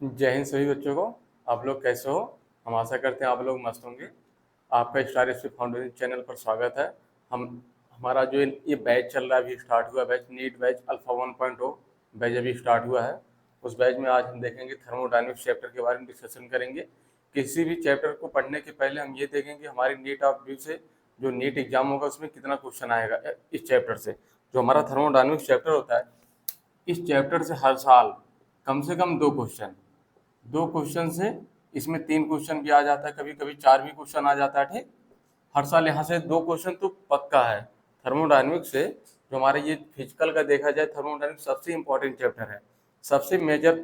जय हिंद सभी बच्चों को। आप लोग कैसे हो? हम आशा करते हैं आप लोग मस्त होंगे। आपका स्टार स्टडी फाउंडेशन चैनल पर स्वागत है। हम हमारा जो ये बैच चल रहा है, अभी स्टार्ट हुआ batch, NEET batch alpha 1.0 batch अभी स्टार्ट हुआ है। उस बैच में आज हम देखेंगे थर्मोडायनेमिक्स चैप्टर के बारे में डिस्कशन करेंगे। किसी भी चैप्टर को पढ़ने के पहले हम ये देखेंगे हमारी नीट ऑफ व्यू से जो नीट एग्जाम होगा उसमें कितना क्वेश्चन आएगा इस चैप्टर से। जो हमारा थर्मोडायनेमिक्स चैप्टर होता है, इस चैप्टर से हर साल कम से कम दो क्वेश्चन से, इसमें 3 क्वेश्चन भी आ जाता है, कभी कभी 4 भी क्वेश्चन आ जाता है। ठीक, हर साल यहाँ से 2 क्वेश्चन तो पक्का है थर्मोडायनेमिक्स से। जो हमारे ये फिजिकल का देखा जाए, थर्मोडायनेमिक्स सबसे इंपॉर्टेंट चैप्टर है। सबसे मेजर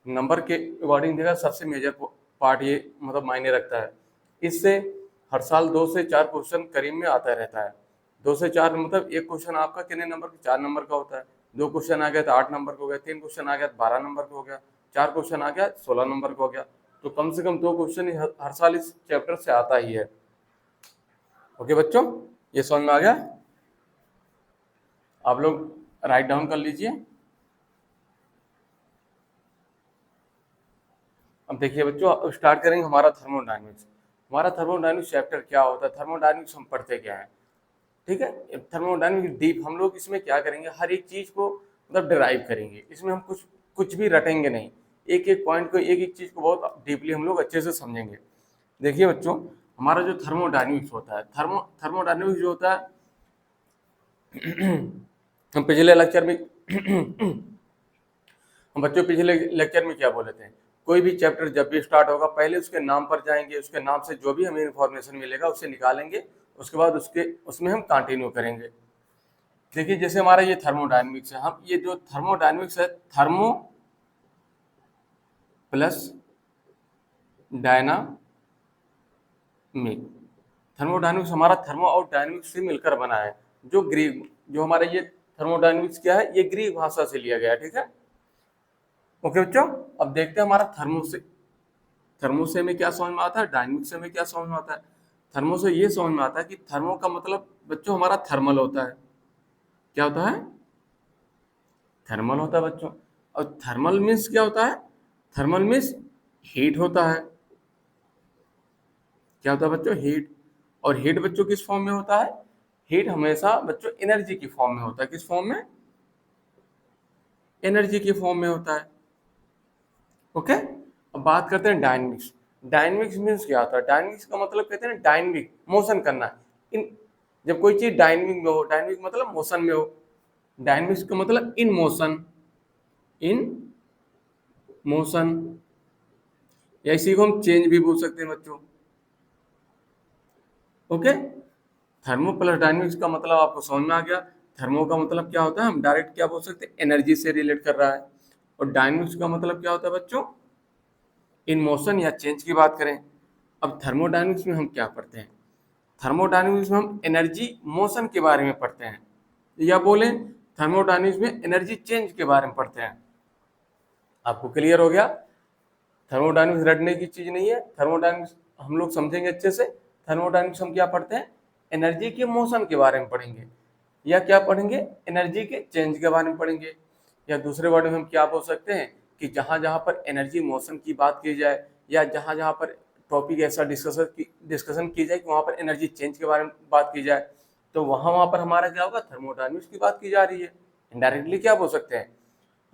नंबर के अकॉर्डिंग देखा, सबसे मेजर पार्ट ये मतलब मायने रखता है। इससे हर साल 2 से 4 क्वेश्चन करीब में आता रहता है। 2 से 4 मतलब एक क्वेश्चन आपका कितने नंबर का? 4 नंबर का होता है। 2 क्वेश्चन आ गया तो 8 नंबर का हो गया, 3 क्वेश्चन आ गया तो 12 नंबर का हो गया, 4 क्वेश्चन आ गया 16 नंबर का हो गया। तो कम से कम 2 क्वेश्चन हर साल इस चैप्टर से आता ही है। ओके बच्चों, ये समझ में आ गया? आप लोग राइट डाउन कर लीजिए। अब देखिए बच्चों, अब स्टार्ट करेंगे हमारा थर्मोडायनेमिक्स। हमारा थर्मोडायनेमिक्स चैप्टर क्या होता है, थर्मोडायनेमिक्स हम पढ़ते क्या है? ठीक है, थर्मोडायनेमिक्स डीप हम लोग इसमें क्या करेंगे, हर एक चीज को मतलब डिराइव करेंगे। इसमें हम कुछ कुछ भी रटेंगे नहीं, एक एक पॉइंट को, एक एक चीज को बहुत डीपली हम लोग अच्छे से समझेंगे। देखिए बच्चों, हमारा जो थर्मोडायनेमिक्स होता है, थर्मोडायनेमिक्स जो होता है, हम पिछले लेक्चर में हम बच्चों पिछले लेक्चर में क्या बोले थे, कोई भी चैप्टर जब भी स्टार्ट होगा पहले उसके नाम पर जाएंगे, उसके नाम से जो भी हमें इंफॉर्मेशन मिलेगा उसे निकालेंगे, उसके बाद उसमें हम कंटिन्यू करेंगे। देखिए जैसे हमारा ये थर्मोडायनेमिक्स है, हम ये जो थर्मोडायनेमिक्स है, थर्मो प्लस डायनामिक, थर्मोडायनेमिक्स हमारा थर्मो और डायनेमिक्स से मिलकर बना है। जो हमारा ये थर्मोडायनेमिक्स क्या है, ये ग्रीक भाषा से लिया गया है। ठीक है, ओके बच्चों। अब देखते हैं हमारा थर्मो से में क्या समझ में आता है, डायनेमिक्स से में क्या समझ में आता है। थर्मो से ये समझ में आता है कि थर्मो का मतलब बच्चों हमारा थर्मल होता है। क्या होता है? थर्मल होता है बच्चों। और थर्मल मीन्स क्या होता है? थर्मल मीन्स हीट होता है। क्या होता है बच्चों? हीट। और हीट बच्चों किस फॉर्म में होता है? हीट हमेशा बच्चों एनर्जी की फॉर्म में होता है। किस फॉर्म में? एनर्जी की फॉर्म में होता है। ओके, अब बात करते हैं डायनेमिक्स। डायनेमिक्स मीन्स क्या होता है? डायनेमिक्स का मतलब कहते हैं डायनेमिक, मोशन करना। इन जब कोई चीज डायनेमिक में हो, डायनेमिक मतलब मोशन में हो, डायनेमिक्स का मतलब इन मोशन, इन मोशन, या इसी को हम चेंज भी बोल सकते हैं बच्चों। ओके, थर्मो प्लस डायनेमिक्स का मतलब आपको समझ में आ गया। थर्मो का मतलब क्या होता है, हम डायरेक्ट क्या बोल सकते हैं, एनर्जी से रिलेट कर रहा है। और डायनेमिक्स का मतलब क्या होता है बच्चों, इन मोशन या चेंज की बात करें। अब थर्मोडायनेमिक्स में हम क्या पढ़ते हैं, थर्मोडायनेमिक्स में हम एनर्जी मोशन के बारे में पढ़ते हैं, या बोले थर्मोडायनेमिक्स में एनर्जी चेंज के बारे में पढ़ते हैं। आपको क्लियर हो गया? थर्मोडायनेमिक्स रटने की चीज नहीं है। थर्मोडायनेमिक्स हम लोग समझेंगे अच्छे से। थर्मोडायनेमिक्स हम क्या पढ़ते हैं, एनर्जी के मोशन के बारे में पढ़ेंगे, या क्या पढ़ेंगे, एनर्जी के चेंज के बारे में पढ़ेंगे। या दूसरे वर्ड में हम क्या बोल सकते हैं कि जहां जहां पर एनर्जी मोशन की बात की जाए, या जहां जहां पर टॉपिक ऐसा डिस्कशन की जाए कि वहां पर एनर्जी चेंज के बारे में बात की जाए, तो वहां वहां पर हमारा क्या होगा, थर्मोडायनेमिक्स की बात की जा रही है। इनडायरेक्टली क्या बोल सकते हैं,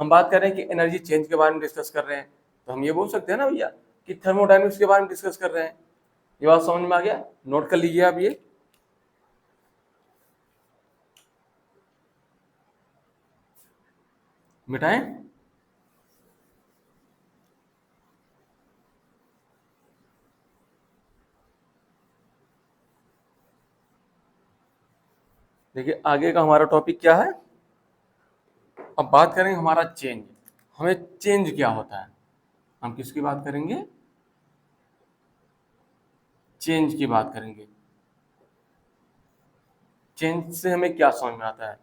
हम बात कर रहे हैं कि एनर्जी चेंज के बारे में डिस्कस कर रहे हैं, तो हम ये बोल सकते हैं ना भैया कि थर्मोडायनेमिक्स के बारे में डिस्कस कर रहे हैं। ये बात समझ में आ गया? नोट कर लीजिए आप ये। मिटाएं। देखिए आगे का हमारा टॉपिक क्या है। अब बात करेंगे हमारा चेंज। हमें चेंज क्या होता है, हम किसकी बात करेंगे, चेंज की बात करेंगे। चेंज से हमें क्या समझ में आता है?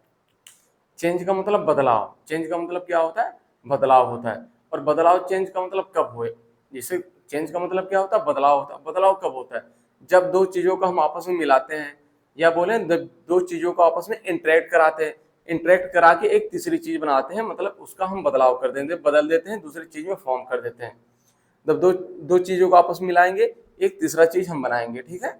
चेंज का मतलब बदलाव। चेंज का मतलब क्या होता है? बदलाव होता है। और बदलाव चेंज का मतलब कब हुए, जैसे चेंज का मतलब क्या होता है, बदलाव होता है। बदलाव कब होता है? जब दो चीजों को हम आपस में मिलाते हैं, या बोले दो चीजों को आपस में इंटरेक्ट कराते हैं। इंटरेक्ट करा के एक तीसरी चीज बनाते हैं, मतलब उसका हम बदलाव कर देंगे, बदल देते हैं, दूसरी चीज में फॉर्म कर देते हैं। जब दो दो चीजों को आपस में मिलाएंगे एक तीसरा चीज हम बनाएंगे, ठीक है।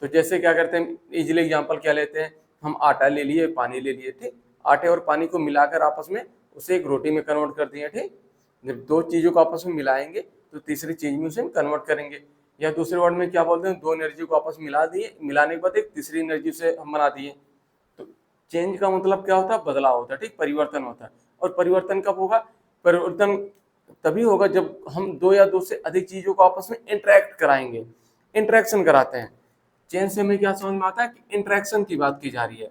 तो जैसे क्या करते हैं, इजिली एग्जांपल क्या लेते हैं, हम आटा ले लिए, पानी ले लिए, ठीक। आटे और पानी को मिलाकर आपस में उसे एक रोटी में कन्वर्ट कर दिया, ठीक। जब दो चीजों को आपस में मिलाएंगे तो तीसरी चीज में उसे कन्वर्ट करेंगे, या दूसरे वर्ड में क्या बोलते हैं, दो एनर्जी को आपस में मिला दिए, मिलाने के बाद एक तीसरी एनर्जी से हम बना दिए। तो चेंज का मतलब क्या होता है, बदलाव होता है, ठीक, परिवर्तन होता है। और परिवर्तन कब होगा, परिवर्तन तभी होगा जब हम दो या दो से अधिक चीजों को आपस में इंटरेक्ट कराएंगे, इंटरेक्शन कराते हैं। चेंज से हमें क्या समझ में आता है कि इंटरेक्शन की बात की जा रही है।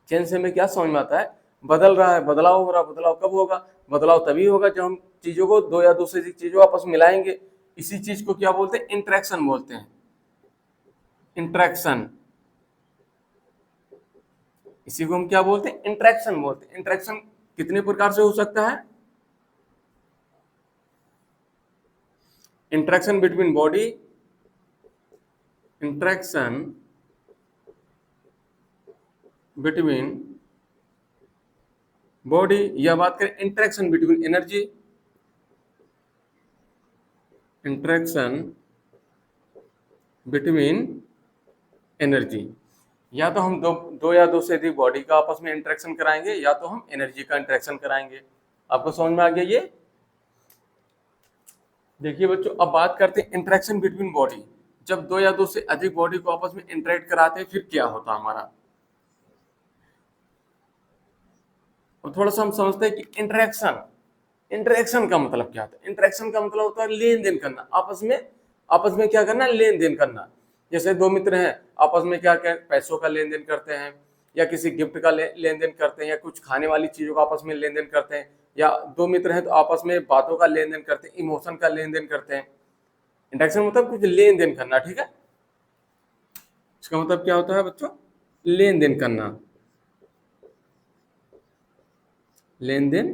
चेंज से हमें क्या समझ में आता है, बदल रहा है, बदलाव हो रहा है। बदलाव कब होगा, बदलाव तभी होगा जब हम चीजों को, दो या दो से अधिक चीजों आपस में मिलाएंगे। इसी चीज को क्या बोलते हैं, इंटरेक्शन बोलते हैं, इंटरेक्शन। इसी को हम क्या बोलते हैं, इंटरेक्शन बोलते हैं। इंटरेक्शन कितने प्रकार से हो सकता है, interaction between body, interaction between body, या बात करें interaction between energy, interaction between energy. या तो हम दो या दो से अधिक बॉडी का आपस में इंटरेक्शन कराएंगे, या तो हम एनर्जी का इंटरेक्शन कराएंगे। आपको समझ में आ गया ये। देखिए बच्चों, अब बात करते हैं इंटरेक्शन बिटवीन बॉडी। जब दो या दो से अधिक बॉडी को आपस में इंटरेक्ट कराते हैं फिर क्या होता है हमारा। और थोड़ा सा हम समझते हैं कि इंटरेक्शन, इंटरेक्शन का मतलब क्या होता है। इंटरेक्शन का मतलब होता है लेन देन करना, आपस में क्या करना, लेन देन करना। जैसे दो मित्र हैं, आपस में क्या पैसों का लेन देन करते हैं, या किसी गिफ्ट का लेन देन करते हैं, या कुछ खाने वाली चीजों का आपस में लेन देन करते हैं। या दो मित्र हैं तो आपस में बातों का लेन देन करते हैं, इमोशन का लेन देन करते हैं। इंटरेक्शन मतलब कुछ लेन देन करना, ठीक है। इसका मतलब क्या होता है बच्चों, लेन देन करना, लेन देन,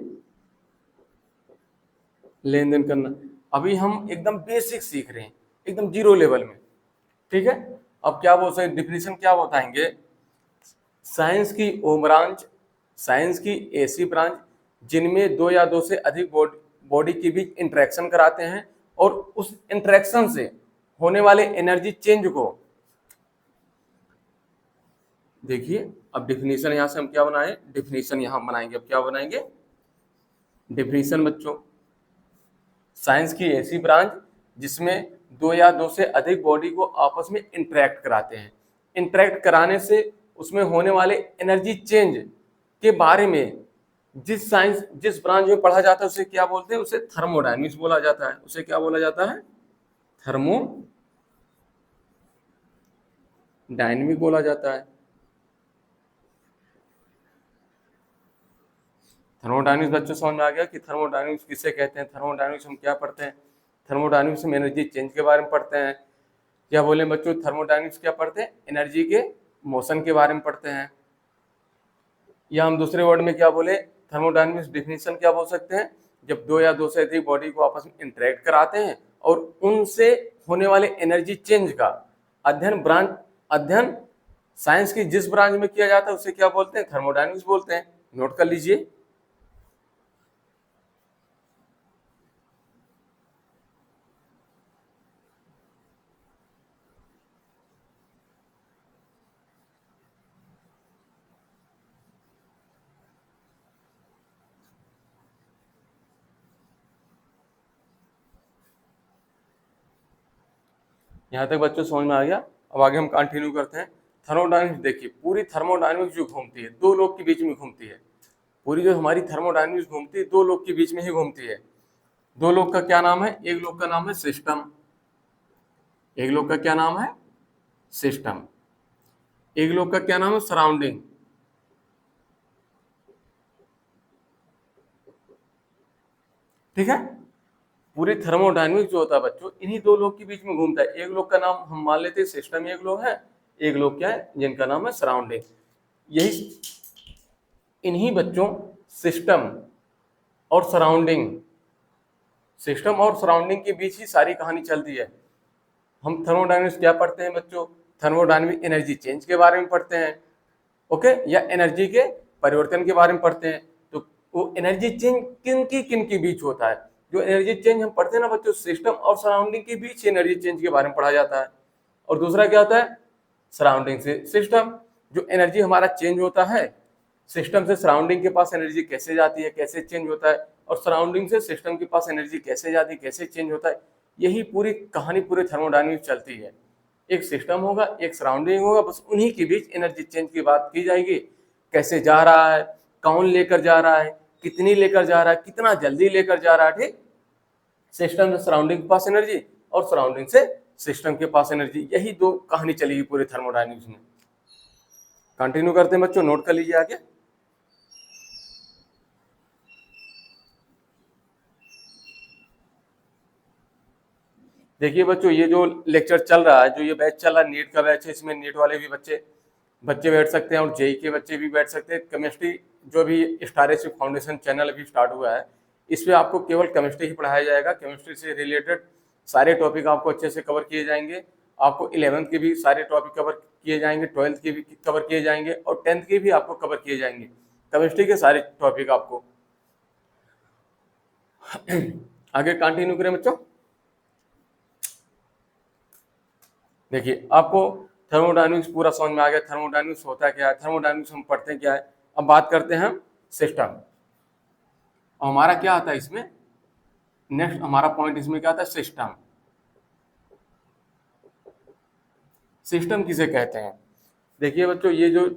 लेन देन करना। अभी हम एकदम बेसिक सीख रहे हैं, एकदम जीरो लेवल में, ठीक है। अब क्या बोल सकते, डिफिनेशन क्या बताएंगे। साइंस की वो ब्रांच, साइंस की ऐसी ब्रांच जिनमें दो या दो से अधिक बॉडी के बीच इंटरेक्शन कराते हैं और उस इंटरेक्शन से होने वाले एनर्जी चेंज को, देखिए अब डिफिनेशन यहां से हम क्या बनाए, डिफिनेशन यहां बनाएंगे। अब क्या बनाएंगे, डिफिनेशन बच्चों, साइंस की ऐसी ब्रांच जिसमें दो या दो से अधिक बॉडी को आपस में इंटरेक्ट कराते हैं। इंटरेक्ट कराने से उसमें होने वाले एनर्जी चेंज के बारे में जिस ब्रांच में पढ़ा जाता है उसे क्या बोलते हैं, उसे थर्मोडायनेमिक्स बोला जाता है। उसे क्या बोला जाता है, थर्मोडायनेमिक बोला जाता है। थर्मोडायनेमिक्स बच्चों समझ में आ गया कि थर्मोडायनेमिक्स किसे कहते हैं। थर्मोडायनेमिक्स हम क्या पढ़ते हैं, थर्मोडायनेमिक्स में एनर्जी चेंज के बारे में पढ़ते हैं। क्या बोले बच्चों, थर्मोडायनेमिक्स क्या पढ़ते हैं, एनर्जी के मोशन के बारे में पढ़ते हैं। या हम दूसरे वर्ड में क्या बोले, थर्मोडायनेमिक्स डिफिनेशन क्या बोल सकते हैं, जब दो या दो से अधिक बॉडी को आपस में इंटरेक्ट कराते हैं और उनसे होने वाले एनर्जी चेंज का अध्ययन साइंस की जिस ब्रांच में किया जाता है उसे क्या बोलते हैं, थर्मोडायनेमिक्स बोलते हैं। नोट कर लीजिए। यहाँ तक बच्चों समझ में आ गया। अब आगे हम कंटिन्यू करते हैं। थर्मोडायनेमिक्स देखिए, पूरी थर्मोडायनेमिक्स जो घूमती है दो लोग के बीच में घूमती है। पूरी जो हमारी थर्मोडायनेमिक्स घूमती है दो लोग के बीच में ही घूमती है। दो लोग का क्या नाम है, एक लोग का नाम है सिस्टम, एक लोग का क्या नाम है, सिस्टम। एक लोग का क्या नाम है, सराउंडिंग। ठीक है। पूरी थर्मोडायनेमिक्स जो होता है बच्चों इन्हीं दो लोग के बीच में घूमता है। एक लोग का नाम हम मान लेते हैं सिस्टम, एक लोग है, एक लोग क्या है जिनका नाम है सराउंडिंग। यही इन्हीं बच्चों सिस्टम और सराउंडिंग, सिस्टम और सराउंडिंग के बीच ही सारी कहानी चलती है। हम थर्मोडायनेमिक्स क्या पढ़ते हैं बच्चों, थर्मोडायनेमिक एनर्जी चेंज के बारे में पढ़ते हैं, ओके, या एनर्जी के परिवर्तन के बारे में पढ़ते हैं, तो वो एनर्जी चेंज किन के बीच होता है। जो एनर्जी चेंज हम पढ़ते हैं ना बच्चों, सिस्टम और सराउंडिंग के बीच एनर्जी चेंज के बारे में पढ़ा जाता है। और दूसरा क्या होता है, सराउंडिंग से सिस्टम, जो एनर्जी हमारा चेंज होता है, सिस्टम से सराउंडिंग के पास एनर्जी कैसे जाती है, कैसे चेंज होता है, और सराउंडिंग से सिस्टम के पास एनर्जी कैसे जाती है, कैसे चेंज होता है, यही पूरी कहानी पूरे थर्मोडायनामिक्स चलती है। एक सिस्टम होगा, एक सराउंडिंग होगा, बस उन्हीं के बीच एनर्जी चेंज की बात की जाएगी। कैसे जा रहा है, कौन लेकर जा रहा है, कितनी लेकर जा रहा है, कितना जल्दी लेकर जा रहा है, ठीक। सिस्टम से सराउंडिंग के पास एनर्जी और सराउंडिंग से सिस्टम के पास एनर्जी, यही दो कहानी चलेगी पूरे थर्मोडायनामिक्स में। कंटिन्यू करते हैं बच्चों, नोट कर लीजिए आगे। देखिए बच्चों, ये जो लेक्चर चल रहा है, जो ये बैच चल रहा है, नीट का बैच है, इसमें नीट वाले भी बच्चे बैठ सकते हैं और जेई के बच्चे भी बैठ सकते हैं। केमिस्ट्री जो भी स्टार फाउंडेशन चैनल अभी स्टार्ट हुआ है, इस पे आपको केवल केमिस्ट्री ही पढ़ाया जाएगा। केमिस्ट्री से रिलेटेड सारे टॉपिक आपको अच्छे से कवर किए जाएंगे। आपको 11th के भी सारे टॉपिक कवर किए जाएंगे, 12th के भी कवर किए जाएंगे और 10th के भी आपको कवर किए जाएंगे। केमिस्ट्री के सारे टॉपिक आपको आगे कंटिन्यू करें बच्चों। देखिए, आपको थर्मोडायनामिक्स पूरा समझ में आ गया। थर्मोडायनामिक्स होता क्या है, थर्मोडायनामिक्स हम पढ़ते हैं क्या है। अब बात करते हैं हम सिस्टम। हमारा क्या आता है इसमें, नेक्स्ट हमारा पॉइंट इसमें क्या आता है, सिस्टम। सिस्टम किसे कहते हैं। देखिए बच्चों, ये जो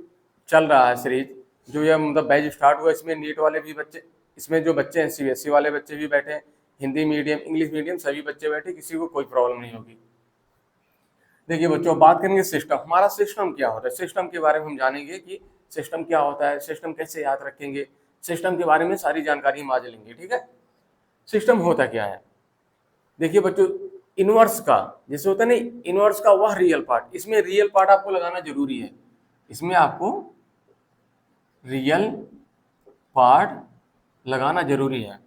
चल रहा है सीरीज, जो ये मतलब बैच स्टार्ट हुआ, इसमें नीट वाले भी बच्चे, इसमें जो बच्चे हैं सीबीएसई वाले बच्चे भी बैठे हैं, हिंदी मीडियम, इंग्लिश मीडियम सभी बच्चे बैठे, किसी को कोई प्रॉब्लम नहीं होगी। देखिए बच्चों, बात करेंगे सिस्टम। हमारा सिस्टम क्या होता है, सिस्टम के बारे में हम जानेंगे कि सिस्टम क्या होता है, सिस्टम कैसे याद रखेंगे, सिस्टम के बारे में सारी जानकारी हम आज लेंगे, ठीक है। सिस्टम होता क्या है। देखिए बच्चों, इनवर्स का जैसे होता है नहीं, इनवर्स का वह रियल पार्ट, इसमें रियल पार्ट आपको लगाना जरूरी है। इसमें आपको रियल पार्ट लगाना जरूरी है।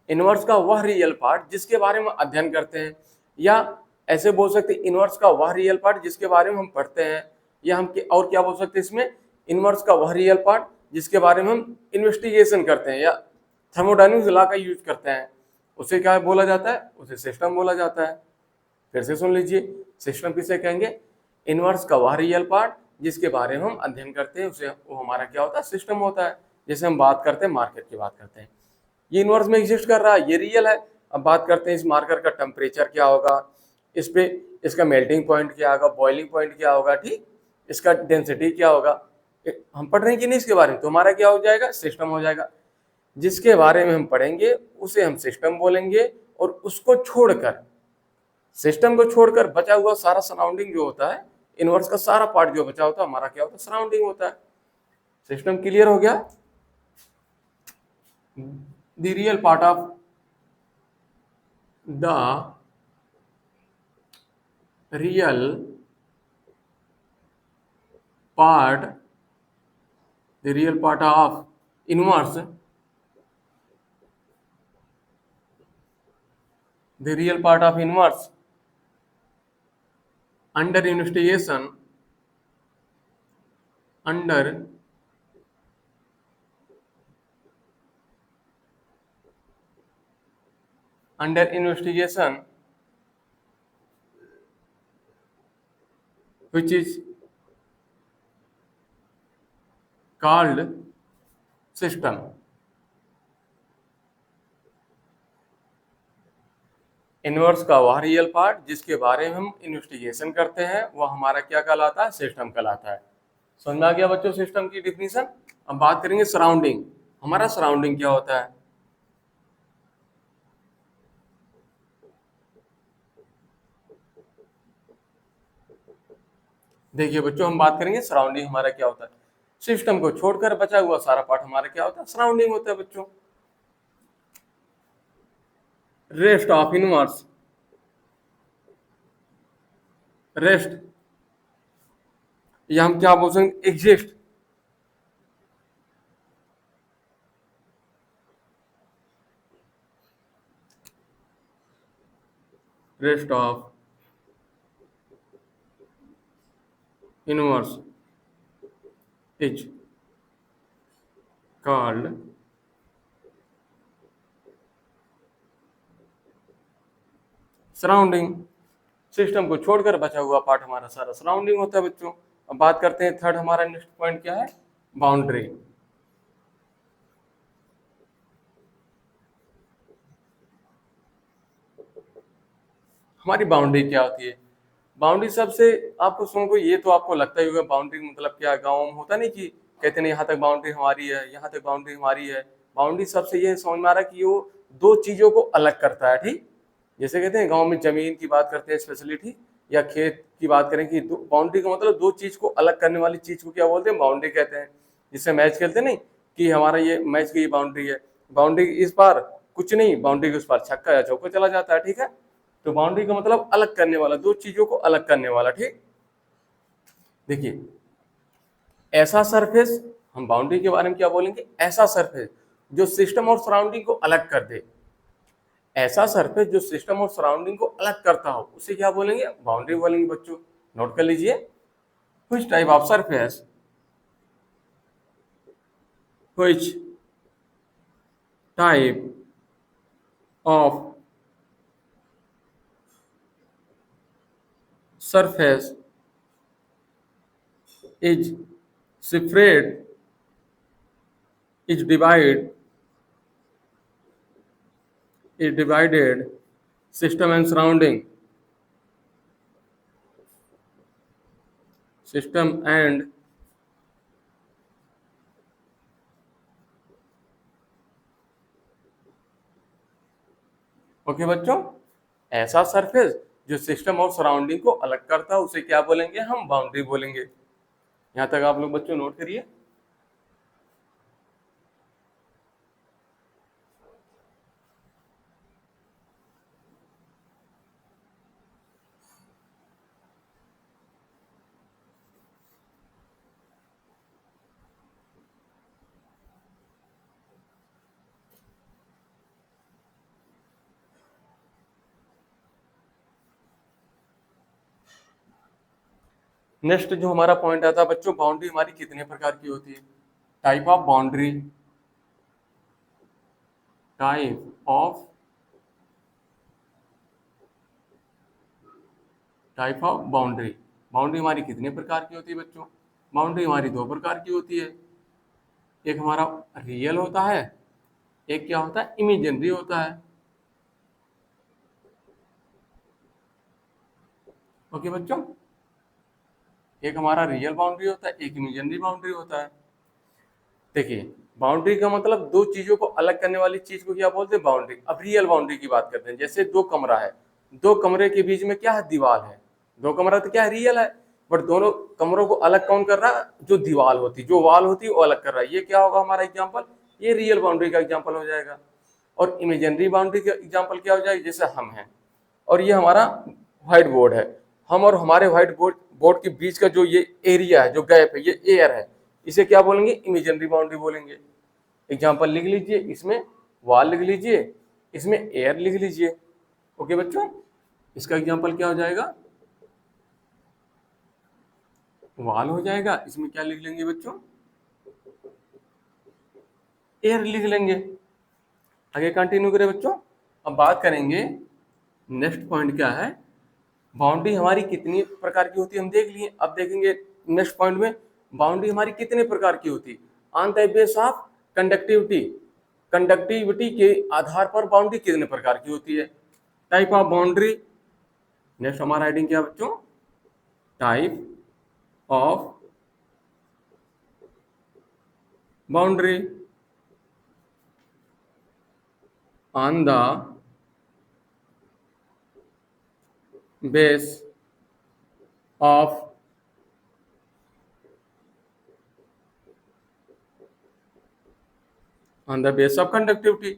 इनवर्स का वह रियल पार्ट जिसके बारे में अध्ययन करते हैं, या ऐसे बोल सकते हैं इनवर्स का वह रियल पार्ट जिसके बारे में हम पढ़ते हैं, या हम और क्या बोल सकते हैं इसमें, इनवर्स का वह रियल पार्ट जिसके बारे में हम इन्वेस्टिगेशन करते हैं या थर्मोडायनामिक्स लॉ का यूज करते हैं, उसे क्या बोला जाता है, उसे सिस्टम बोला जाता है। फिर से सुन लीजिए, सिस्टम किसे कहेंगे, इनवर्स का वह रियल पार्ट जिसके बारे में हम अध्ययन करते हैं, उसे वो हमारा क्या होता है, सिस्टम होता है। जैसे हम बात करते हैं मार्कर की बात करते हैं, ये इनवर्स में एग्जिस्ट कर रहा है, ये रियल है। अब बात करते हैं इस मार्कर का टेम्परेचर क्या होगा, इस पे इसका मेल्टिंग पॉइंट क्या होगा, बॉइलिंग पॉइंट क्या होगा, ठीक, इसका डेंसिटी क्या होगा, हम पढ़ रहे हैं कि नहीं इसके बारे में, तो हमारा क्या हो जाएगा, सिस्टम हो जाएगा। जिसके बारे में हम पढ़ेंगे उसे हम सिस्टम बोलेंगे, और उसको छोड़कर, सिस्टम को छोड़कर बचा हुआ सारा सराउंडिंग जो होता है, इनवर्स का सारा पार्ट जो बचा होता है, हमारा क्या होता है, सराउंडिंग होता है। सिस्टम क्लियर हो गया। The real part of the real part, the real part of inverse, the real part of inverse under investigation, under investigation, which is called system। Inverse का वह रियल पार्ट जिसके बारे में हम इन्वेस्टिगेशन करते हैं, वह हमारा क्या कहलाता है, सिस्टम कहलाता है। समझ में आ गया बच्चों सिस्टम की डिफिनीशन। अब बात करेंगे सराउंडिंग। हमारा सराउंडिंग क्या होता है। देखिए बच्चों, हम बात करेंगे सराउंडिंग हमारा क्या होता है। सिस्टम को छोड़कर बचा हुआ सारा पार्ट हमारा क्या होता है, सराउंडिंग होता है बच्चों। रेस्ट ऑफ इनवर्स, रेस्ट, या हम क्या बोल सकते, exist, rest of inverse is called surrounding. System को छोड़कर बचा हुआ पार्ट हमारा सारा सराउंडिंग होता है बच्चों। अब बात करते हैं थर्ड, हमारा नेक्स्ट पॉइंट क्या है, बाउंड्री। हमारी बाउंड्री क्या होती है? बाउंड्री सबसे आपको सुन को ये तो आपको लगता ही होगा, बाउंड्री मतलब क्या, गाँव में होता नहीं कि कहते नहीं यहाँ तक बाउंड्री हमारी है, यहाँ तक बाउंड्री हमारी है। बाउंड्री सबसे ये समझ में आ रहा है कि वो दो चीजों को अलग करता है, ठीक। जैसे कहते हैं गांव में जमीन की बात करते हैं स्पेशली, ठीक, या खेत की बात करें कि बाउंड्री का मतलब दो चीज को अलग करने वाली चीज को क्या बोलते हैं, बाउंड्री कहते हैं। जिससे मैच खेलते नहीं कि हमारा ये मैच की बाउंड्री है, बाउंड्री इस पार कुछ नहीं, बाउंड्री के उस पार छक्का या चौका चला जाता है, ठीक है। तो बाउंड्री का मतलब अलग करने वाला, दो चीजों को अलग करने वाला, ठीक। देखिए, ऐसा सरफेस, हम बाउंड्री के बारे में क्या बोलेंगे, ऐसा सरफेस जो सिस्टम और सराउंडिंग को अलग कर दे। ऐसा सरफेस जो सिस्टम और सराउंडिंग को अलग करता हो उसे क्या बोलेंगे, बाउंड्री बोलेंगे बच्चों। नोट कर लीजिए, which type of surface, which type of surface is separate, is divided system and surrounding, system and okay बच्चों, ऐसा सरफेस जो सिस्टम और सराउंडिंग को अलग करता है उसे क्या बोलेंगे, हम बाउंड्री बोलेंगे। यहां तक आप लोग बच्चों नोट करिए। नेक्स्ट जो हमारा पॉइंट आता है बच्चों, बाउंड्री हमारी कितने प्रकार की होती है, type of boundary, type of boundary. Boundary हमारी कितने प्रकार की होती है बच्चों? बाउंड्री हमारी दो प्रकार की होती है, एक हमारा रियल होता है, एक क्या होता है, इमेजिनरी होता है। ओके बच्चों, एक हमारा रियल बाउंड्री होता है, एक इमेजिनरी बाउंड्री होता है। देखिए, बाउंड्री का मतलब दो चीजों को अलग करने वाली चीज को क्या बोलते हैं, बाउंड्री। अब रियल बाउंड्री की बात करते हैं, जैसे दो कमरा है, दो कमरे के बीच में क्या है, दीवार है। दो कमरा तो क्या है, रियल है, बट दोनों कमरों को अलग कौन कर रहा है, जो दीवार होती, जो वॉल होती है वो अलग कर रहा है। ये क्या होगा हमारा एग्जाम्पल, ये रियल बाउंड्री का एग्जाम्पल हो जाएगा। और इमेजिनरी बाउंड्री का एग्जाम्पल क्या हो जाएगा, जैसे हम हैं और ये हमारा व्हाइट बोर्ड है, हम और हमारे व्हाइट बोर्ड बोर्ड के बीच का जो ये एरिया है, जो गैप है, ये एयर है, इसे क्या बोलेंगे, इमेजिनरी बाउंड्री बोलेंगे। एग्जाम्पल लिख लीजिए, इसमें वॉल लिख लीजिए, इसमें एयर लिख लीजिए। ओके बच्चों, इसका एग्जाम्पल क्या हो जाएगा, वॉल हो जाएगा, इसमें क्या लिख लेंगे बच्चों, एयर लिख लेंगे। आगे कंटिन्यू करें बच्चों। अब बात करेंगे, नेक्स्ट पॉइंट क्या है, बाउंड्री हमारी कितनी प्रकार की होती है हम देख लिए। अब देखेंगे नेक्स्ट पॉइंट में, बाउंड्री हमारी कितने प्रकार की होती है, on the base of conductivity. Conductivity के आधार पर बाउंड्री कितने प्रकार की होती है, टाइप ऑफ बाउंड्री। नेक्स्ट हमारा हेडिंग क्या बच्चों, type of boundary on the base of conductivity.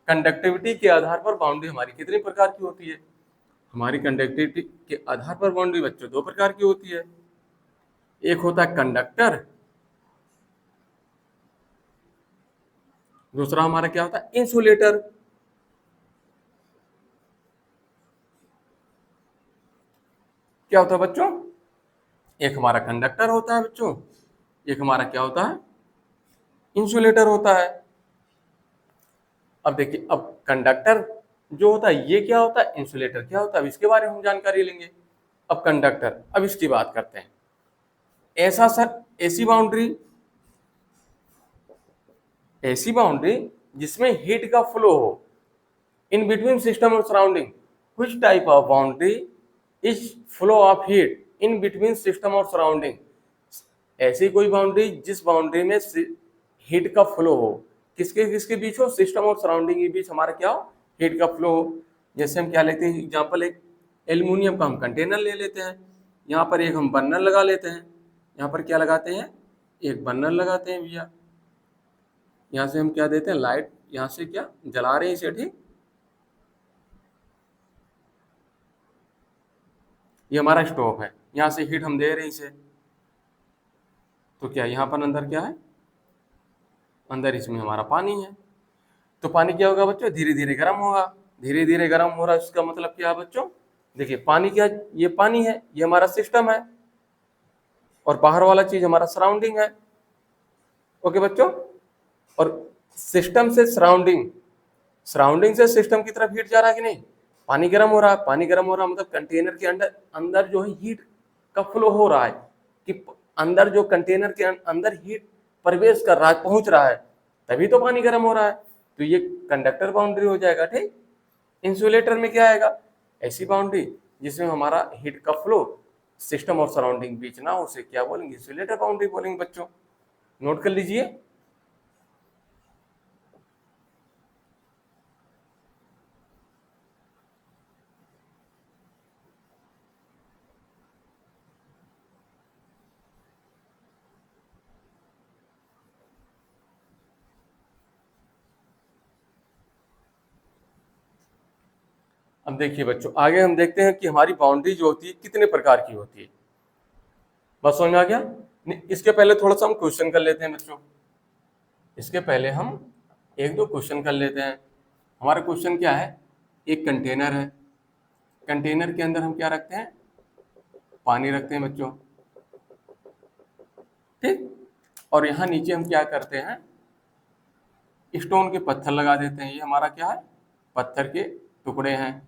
Conductivity के आधार पर बाउंड्री हमारी कितने प्रकार की होती है, हमारी कंडक्टिविटी के आधार पर बाउंड्री बच्चों दो प्रकार की होती है। एक होता है कंडक्टर, दूसरा हमारा क्या होता है, इंसुलेटर। क्या होता है बच्चों, एक हमारा कंडक्टर होता है बच्चों, एक हमारा क्या होता है, इंसुलेटर होता है। अब देखिए, अब कंडक्टर जो होता है ये क्या होता है, इंसुलेटर क्या होता है, अब इसके बारे में हम जानकारी लेंगे। अब कंडक्टर, अब इसकी बात करते हैं। ऐसा सर, ऐसी बाउंड्री जिसमें हीट का फ्लो हो इन बिटवीन सिस्टम और surrounding, which type of boundary is flow of heat in between system और सराउंडिंग। ऐसी कोई बाउंड्री जिस बाउंड्री में हीट का फ्लो हो, किसके किसके बीच हो, सिस्टम और सराउंडिंग के बीच हमारा क्या हो, हीट का फ्लो हो। जैसे हम क्या लेते हैं एग्जांपल, एक एल्यूमिनियम का हम कंटेनर ले लेते हैं, यहाँ पर एक हम बर्नर लगा लेते हैं, यहाँ पर क्या लगाते हैं, एक बर्नर लगाते हैं भैया, यहाँ से हम क्या देते हैं, लाइट, यहाँ से क्या जला रहे हैं इसे, ठीक। ये हमारा स्टोव है, यहाँ से हीट हम दे रहे हैं इसे, तो क्या यहाँ पर अंदर क्या है, अंदर इसमें हमारा पानी है। तो पानी क्या होगा बच्चों, धीरे धीरे गर्म होगा, धीरे धीरे गर्म हो रहा है, इसका मतलब क्या है बच्चों, देखिए पानी क्या, ये पानी है, ये हमारा सिस्टम है, और बाहर वाला चीज हमारा सराउंडिंग है। ओके बच्चों, और सिस्टम से सराउंडिंग, सराउंडिंग से सिस्टम की तरफ हीट जा रहा है कि नहीं, पानी गर्म हो रहा है, पानी गर्म हो रहा है मतलब कंटेनर के अंदर अंदर जो है हीट का फ्लो हो रहा है, कि अंदर जो कंटेनर के अंदर हीट प्रवेश कर रहा है, पहुंच रहा है, तभी तो पानी गर्म हो रहा है। तो ये कंडक्टर बाउंड्री हो जाएगा, ठीक। इंसुलेटर में क्या आएगा, ऐसी बाउंड्री जिसमें हमारा हीट का फ्लो सिस्टम और सराउंडिंग बीच ना हो, उसे क्या बोलेंगे, इंसुलेटर बाउंड्री बोलेंगे बच्चों। नोट कर लीजिए। अब देखिए बच्चों, आगे हम देखते हैं कि हमारी बाउंड्री जो होती है कितने प्रकार की होती है। बस समझ में आ गया। नहीं, इसके पहले थोड़ा सा हम क्वेश्चन कर लेते हैं बच्चों, इसके पहले हम एक दो क्वेश्चन कर लेते हैं। हमारा क्वेश्चन क्या है, एक कंटेनर है, कंटेनर के अंदर हम क्या रखते हैं, पानी रखते हैं बच्चों, ठीक। और यहाँ नीचे हम क्या करते हैं, स्टोन के पत्थर लगा देते हैं, ये हमारा क्या है, पत्थर के टुकड़े हैं।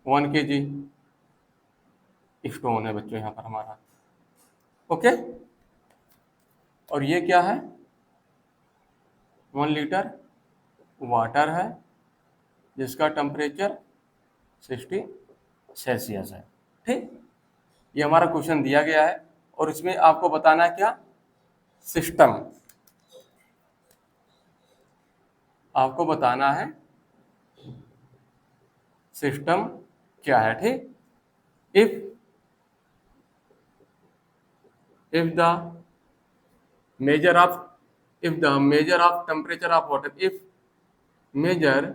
1 kg स्टोन है बच्चों यहाँ पर हमारा। ओके, और ये क्या है, 1 लीटर वाटर है, जिसका टेम्परेचर 60 सेल्सियस है, ठीक। ये हमारा क्वेश्चन दिया गया है, और इसमें आपको बताना है क्या, सिस्टम, आपको बताना है सिस्टम क्या है, ठीक। If if the measure of if the measure of temperature of water, if measure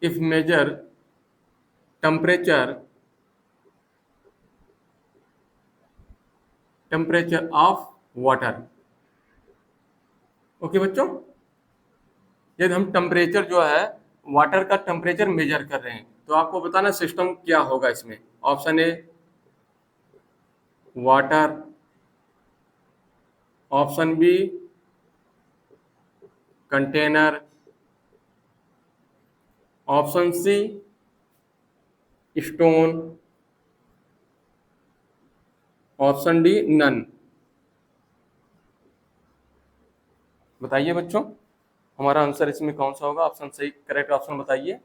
if measure temperature temperature of water। Okay बच्चों, यदि हम टेम्परेचर जो है वाटर का टेम्परेचर मेजर कर रहे हैं, तो आपको बताना सिस्टम क्या होगा इसमें। Option A water, option B container, option C stone, option D none. बताइए बच्चों, हमारा आंसर इसमें कौन सा होगा, ऑप्शन सही करेक्ट ऑप्शन बताइए।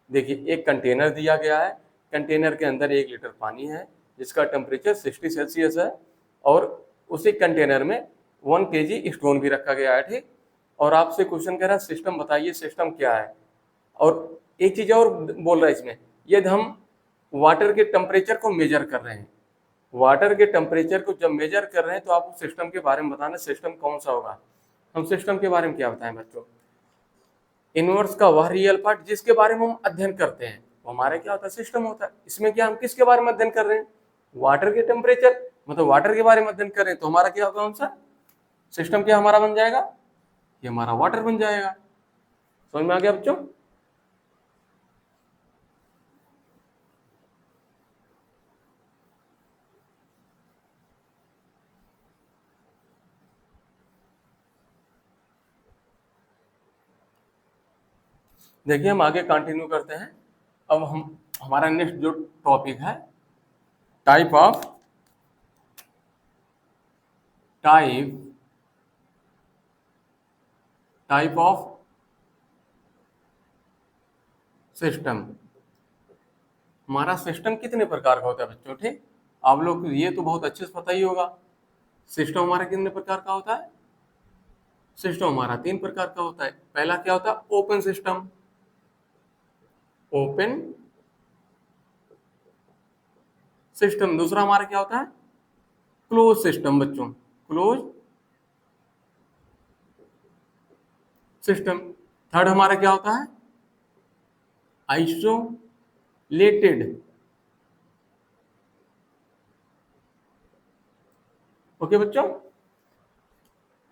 देखिए, एक कंटेनर दिया गया है, कंटेनर के अंदर 1 लीटर पानी है, जिसका टेम्परेचर 60 सेल्सियस है, और उसी कंटेनर में 1 kg स्टोन भी रखा गया है, ठीक। और आपसे क्वेश्चन कह रहा है सिस्टम बताइए, सिस्टम क्या है। और एक चीज और बोल रहा है इसमें, यदि हम वाटर के टेम्परेचर को मेजर कर रहे हैं, वाटर के टेम्परेचर को जब मेजर कर रहे हैं, तो आपको सिस्टम के बारे में बताना सिस्टम कौन सा होगा। हम सिस्टम के बारे में क्या बताएं बच्चों, यूनिवर्स का वह रियल पार्ट जिसके बारे में हम अध्ययन करते हैं, वो हमारा क्या होता है, सिस्टम होता है। इसमें क्या हम किसके बारे में अध्ययन कर रहे हैं, वाटर के टेम्परेचर, मतलब वाटर के बारे में अध्ययन कर रहे हैं, तो हमारा क्या होगा आंसर, सिस्टम क्या हमारा बन जाएगा, ये हमारा वाटर बन जाएगा। समझ में आ गया बच्चों। देखिए हम आगे कंटिन्यू करते हैं। अब हम हमारा नेक्स्ट जो टॉपिक है, type of type type of system. हमारा सिस्टम कितने प्रकार का होता है बच्चों? ठीक, आप लोग को ये तो बहुत अच्छे से पता ही होगा। सिस्टम हमारा कितने प्रकार का होता है? सिस्टम हमारा 3 प्रकार का होता है। पहला क्या होता है? Open system. Open system. दूसरा हमारा क्या होता है? क्लोज सिस्टम बच्चों, क्लोज सिस्टम। थर्ड हमारा क्या होता है? आइसोलेटेड। ओके बच्चों,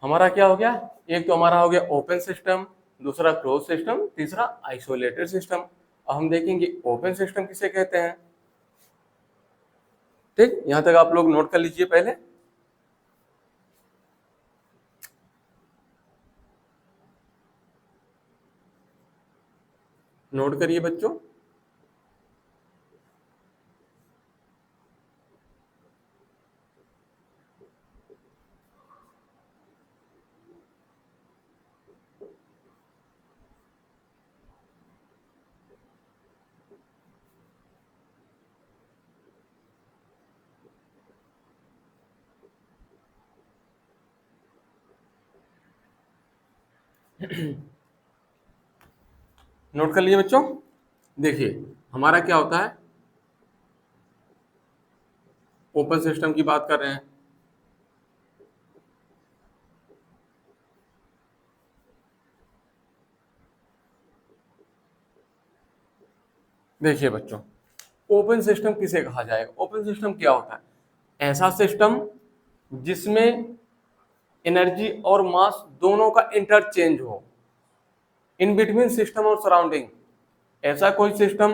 हमारा क्या हो गया? एक तो हमारा हो गया ओपन सिस्टम, दूसरा क्लोज सिस्टम, तीसरा आइसोलेटेड सिस्टम। अब हम देखेंगे ओपन सिस्टम किसे कहते हैं। ठीक, यहां तक आप लोग नोट कर लीजिए पहले। नोट करिए बच्चों। नोट कर लिए बच्चों। देखिए हमारा क्या होता है, ओपन सिस्टम की बात कर रहे हैं। देखिए बच्चों, ओपन सिस्टम किसे कहा जाएगा? ओपन सिस्टम क्या होता है? ऐसा सिस्टम जिसमें एनर्जी और मास दोनों का इंटरचेंज हो इन बिटवीन सिस्टम और सराउंडिंग। ऐसा कोई सिस्टम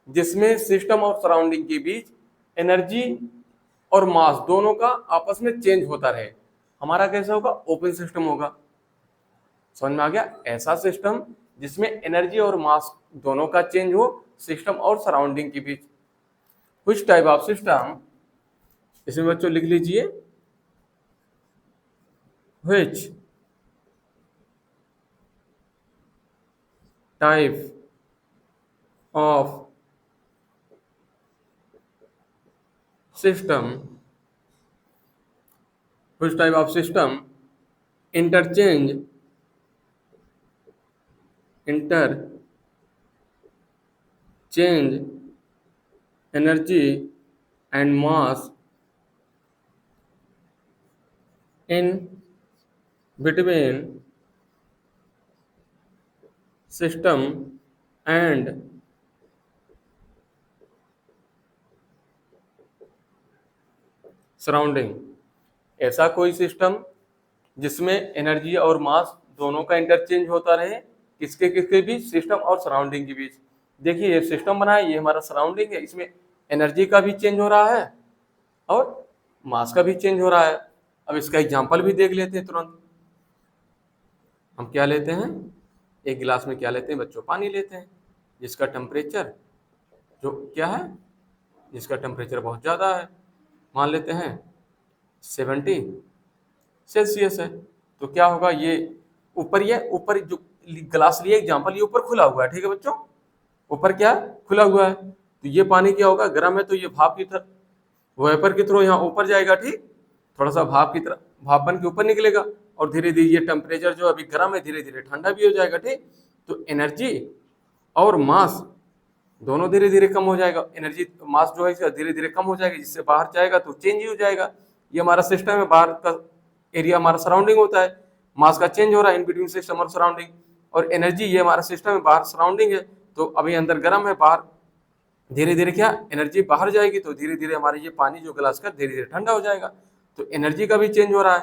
जिसमें सिस्टम और सराउंडिंग के बीच एनर्जी और मास दोनों का आपस में चेंज होता रहे, हमारा कैसा होगा? ओपन सिस्टम होगा। समझ में आ गया? ऐसा सिस्टम जिसमें एनर्जी और मास दोनों का चेंज हो सिस्टम और सराउंडिंग के बीच। कुछ टाइप ऑफ सिस्टम, इसमें बच्चों लिख लीजिए, which type of system, which type of system interchange interchange energy and mass in between system and surrounding. ऐसा कोई सिस्टम जिसमें एनर्जी और मास दोनों का इंटरचेंज होता रहे, किसके किसके बीच? सिस्टम और सराउंडिंग के बीच। देखिए ये सिस्टम बना है, ये हमारा सराउंडिंग है, इसमें एनर्जी का भी चेंज हो रहा है और मास का भी चेंज हो रहा है। अब इसका एग्जांपल भी देख लेते हैं तुरंत। हम क्या लेते हैं? एक गिलास में क्या लेते हैं बच्चों? पानी लेते हैं, जिसका टेम्परेचर जो क्या है, जिसका टेम्परेचर बहुत ज़्यादा है, मान लेते हैं 70 सेल्सियस है। तो क्या होगा? ये ऊपर, ये ऊपर जो ग्लास लिए एग्जांपल, ये ऊपर खुला हुआ है, ठीक है बच्चों, ऊपर क्या खुला हुआ है। तो ये पानी क्या होगा? गर्म है, तो ये भाप की तरह, वेपर के थ्रू यहाँ ऊपर जाएगा, ठीक, थोड़ा सा भाप की तरह, भाप बन के ऊपर निकलेगा और धीरे धीरे ये टेम्परेचर जो अभी गर्म है धीरे धीरे ठंडा भी हो जाएगा, ठीक। तो एनर्जी और मास दोनों धीरे धीरे कम हो जाएगा। एनर्जी मास जो है धीरे धीरे कम हो जाएगा, जिससे बाहर जाएगा तो चेंज ही हो जाएगा। ये हमारा सिस्टम है, बाहर का एरिया हमारा सराउंडिंग होता है, मास का चेंज हो रहा है इन बिटवीन सिस्टम और सराउंडिंग। और एनर्जी ये हमारा सिस्टम है, बाहर सराउंडिंग है, तो अभी अंदर गर्म है, बाहर धीरे धीरे क्या एनर्जी बाहर जाएगी, तो धीरे धीरे हमारे ये पानी जो गिलास का धीरे धीरे ठंडा हो जाएगा। तो एनर्जी का भी चेंज हो रहा है,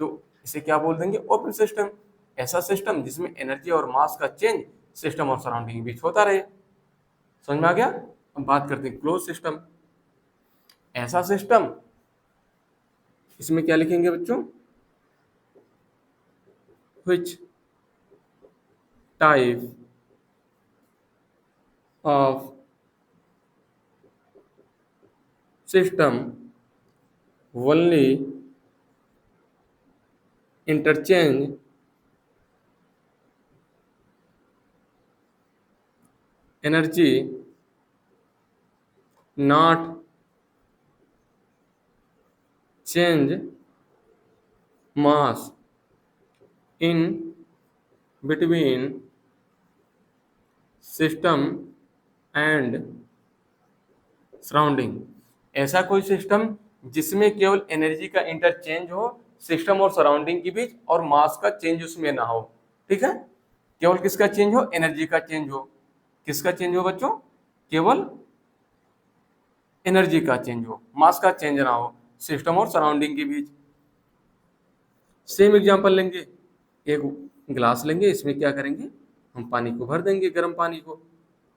तो इसे क्या बोल देंगे? Open system. ऐसा सिस्टम जिसमें एनर्जी और मास का चेंज सिस्टम और सराउंडिंग के बीच होता रहे। समझ में आ गया? अब बात करते हैं क्लोज सिस्टम। ऐसा सिस्टम, इसमें क्या लिखेंगे बच्चों? which type of system only interchange energy not change mass in between system and surrounding. ऐसा कोई सिस्टम जिसमें केवल एनर्जी का इंटरचेंज हो सिस्टम और सराउंडिंग के बीच और मास का चेंज उसमें ना हो। ठीक है, केवल किसका चेंज हो, एनर्जी का चेंज हो। किसका चेंज हो बच्चों, केवल एनर्जी का चेंज हो, मास का चेंज ना हो सिस्टम और सराउंडिंग के बीच। सेम एग्जांपल लेंगे, एक गिलास लेंगे, इसमें क्या करेंगे, हम पानी को भर देंगे, गर्म पानी को।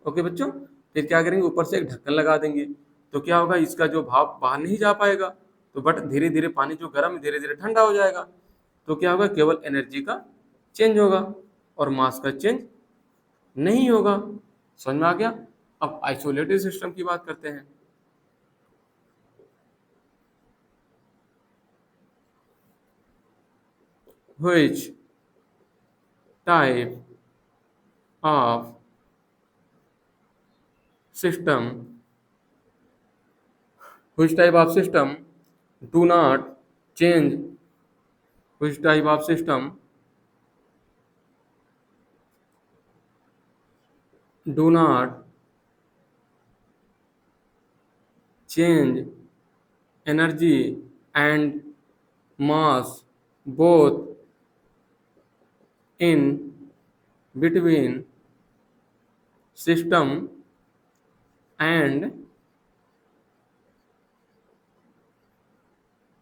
ओके बच्चों, फिर क्या करेंगे, ऊपर से एक ढक्कन लगा देंगे। तो क्या होगा, इसका जो भाप बाहर नहीं जा पाएगा, तो बट धीरे धीरे पानी जो गर्म धीरे धीरे ठंडा हो जाएगा। तो क्या होगा, केवल एनर्जी का चेंज होगा और मास का चेंज नहीं होगा। समझ में आ गया। अब आइसोलेटेड सिस्टम की बात करते हैं। Which type of system, which type of system do not change, which type of system do not change energy and mass both in between system and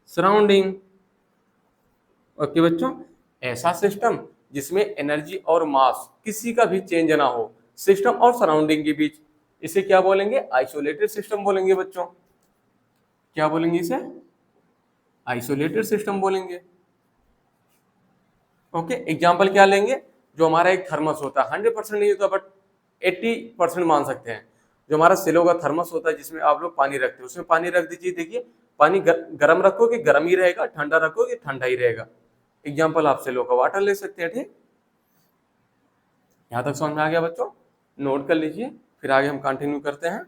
surrounding। Okay बच्चों, ऐसा सिस्टम जिसमें energy और मास किसी का भी चेंज ना हो system और सराउंडिंग के बीच, इसे क्या बोलेंगे, आइसोलेटेड सिस्टम बोलेंगे बच्चों। क्या बोलेंगे इसे, आइसोलेटेड सिस्टम बोलेंगे। ओके, एग्जांपल क्या लेंगे, जो हमारा एक थर्मस होता है, 100% नहीं होता बट 80% मान सकते हैं। जो हमारा सिलो का थर्मस होता है जिसमें आप लोग पानी रखते हो, उसमें पानी रख दीजिए, देखिए पानी गर्म रखोगे गर्म ही रहेगा, ठंडा रखोगे ठंडा ही रहेगा। एग्जाम्पल आप सिलो का वाटर ले सकते हैं। ठीक, यहाँ तक समझ में आ गया बच्चों, नोट कर लीजिए, फिर आगे हम कंटिन्यू करते हैं।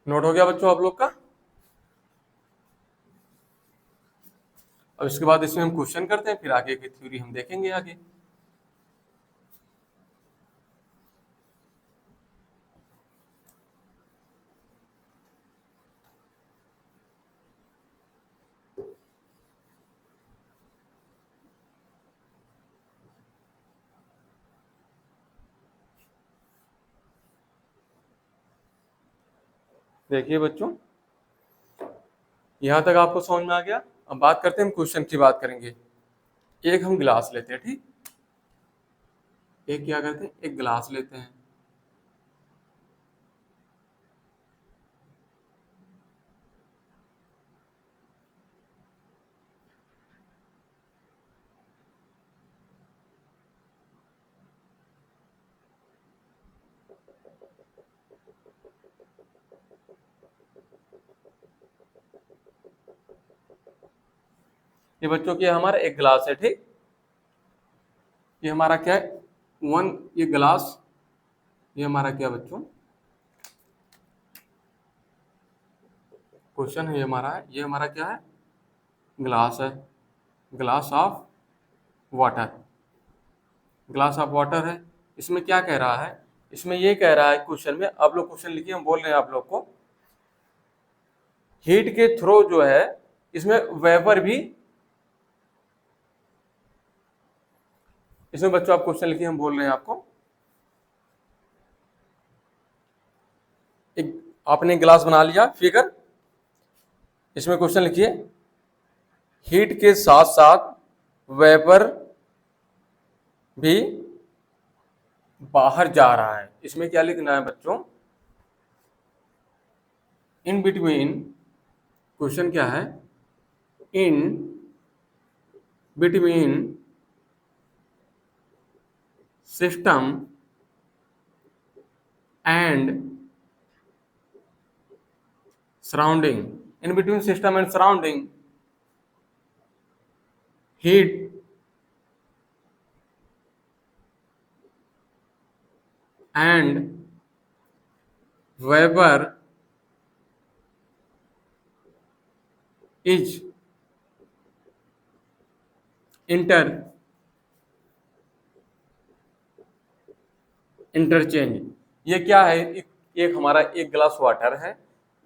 नोट हो गया बच्चों आप लोग का। अब इसके बाद इसमें हम क्वेश्चन करते हैं, फिर आगे की थ्योरी हम देखेंगे आगे। देखिए बच्चों, यहाँ तक आपको समझ में आ गया। अब बात करते हैं, हम क्वेश्चन की बात करेंगे। एक हम गिलास लेते हैं, ठीक, एक क्या करते हैं, एक गिलास लेते हैं। ये बच्चों की हमारा एक गिलास है, ठीक, ये हमारा क्या है, ये गिलास, ये हमारा क्या बच्चों, क्वेश्चन है, ये हमारा क्या है, ग्लास है, glass of water, glass of water है। इसमें क्या कह रहा है, इसमें ये कह रहा है क्वेश्चन में, आप लोग क्वेश्चन लिखिए, हम बोल रहे हैं आप लोग को, हीट के थ्रू जो है इसमें वेपर भी इसमें बच्चों आप क्वेश्चन लिखिए, हम बोल रहे हैं आपको। एक आपने गिलास बना लिया फिगर, इसमें क्वेश्चन लिखिए, हीट के साथ साथ वेपर भी बाहर जा रहा है। इसमें क्या लिखना है बच्चों, इन बिटवीन, क्वेश्चन क्या है, in between system and surrounding, in between system and surrounding heat and vapour is interchange. ये क्या है, एक हमारा एक गिलास वाटर है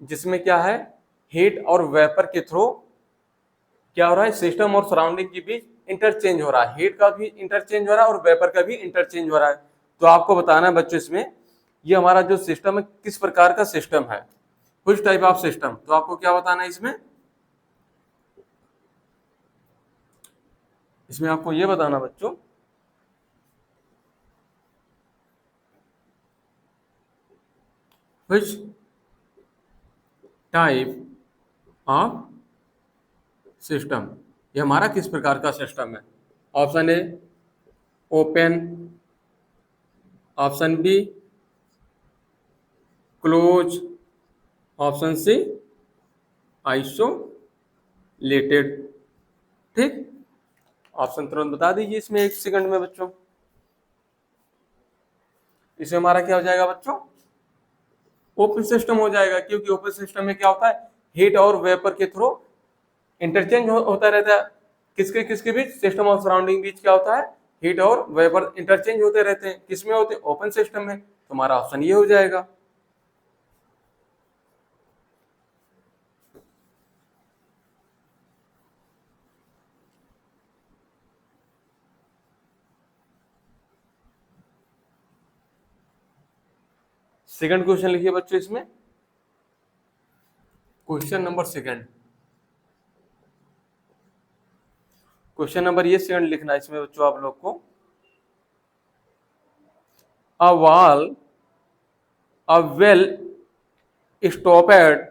जिसमें क्या है, हीट और वेपर के थ्रू क्या हो रहा है, सिस्टम और सराउंडिंग के बीच इंटरचेंज हो रहा है, हीट का भी इंटरचेंज हो रहा है और वेपर का भी इंटरचेंज हो रहा है। तो आपको बताना है बच्चों इसमें, ये हमारा जो सिस्टम है किस प्रकार का सिस्टम है, कुछ टाइप ऑफ सिस्टम। तो आपको क्या बताना है इसमें, इसमें आपको ये बताना बच्चों, which टाइप ऑफ सिस्टम, ये हमारा किस प्रकार का सिस्टम है। Option A open, option B close, option C isolated. ठीक, ऑप्शन तुरंत बता दीजिए इसमें 1 सेकंड में बच्चों। इसमें हमारा क्या हो जाएगा बच्चों, ओपन सिस्टम हो जाएगा, क्योंकि ओपन सिस्टम में क्या होता है, हीट और वेपर के थ्रू इंटरचेंज होता रहता है, किसके किसके बीच, सिस्टम और सराउंडिंग बीच क्या होता है, हीट और वेपर इंटरचेंज होते रहते हैं, किसमें होते हैं, ओपन सिस्टम में। तो हमारा ऑप्शन ये हो जाएगा। सेकंड क्वेश्चन लिखिए बच्चों इसमें, question number second, question number ये सेकंड लिखना है इसमें बच्चों आप लोग को, a wall, a well stopped